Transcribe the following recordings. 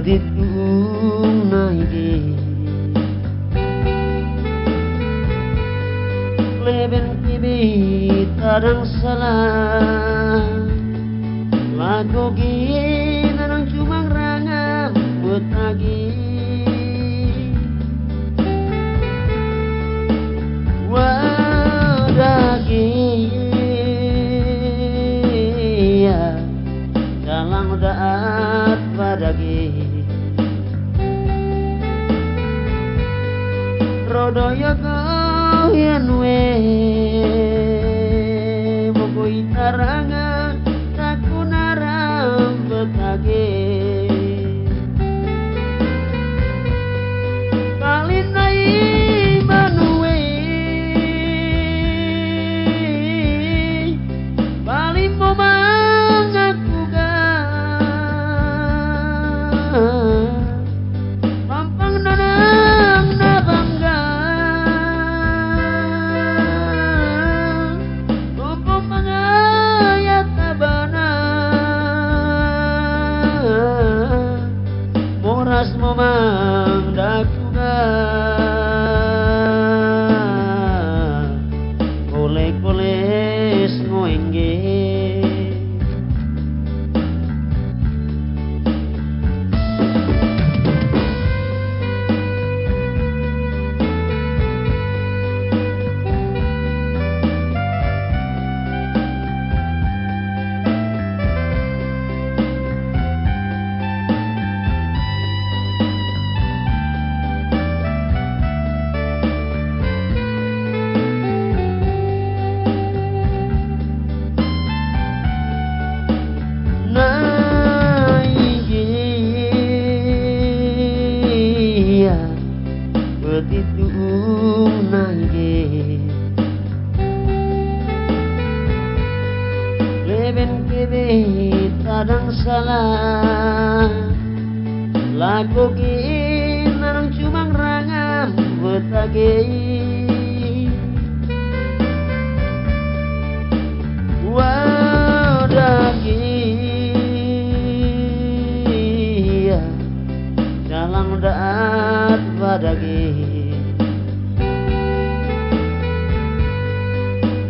betitung naiki leben kibi tadang salah lagu gina nang cumang rangam betagi wadagi ya dalang daat padagi rodoyo goyan we mogo itaranga takunaram betagi kalinai manuwe balim mo mangakuga pampang nanang nabangga opo mangayat tabana moras mo mangdakuga kole-koles ngoengge betitung nangge leben kebe tadang salah lagu gina nang cumang rangam betagi wadagi ya dalang daat padagi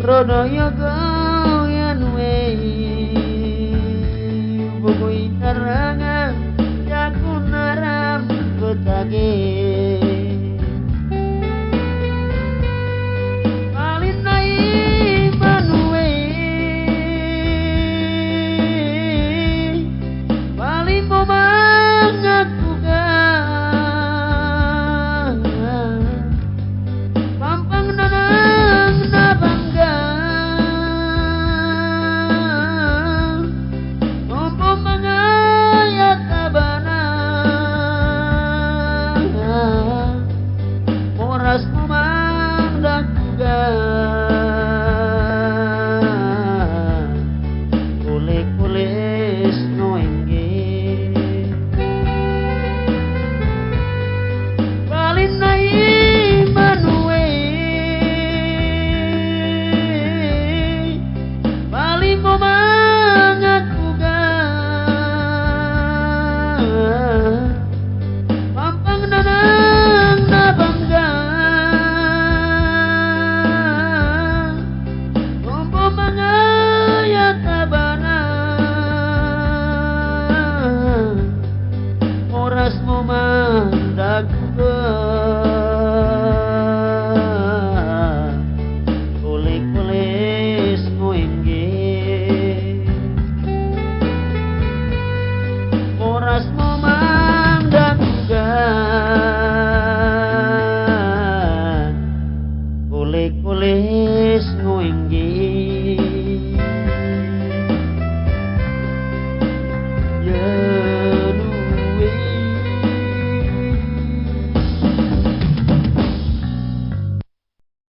rodoyo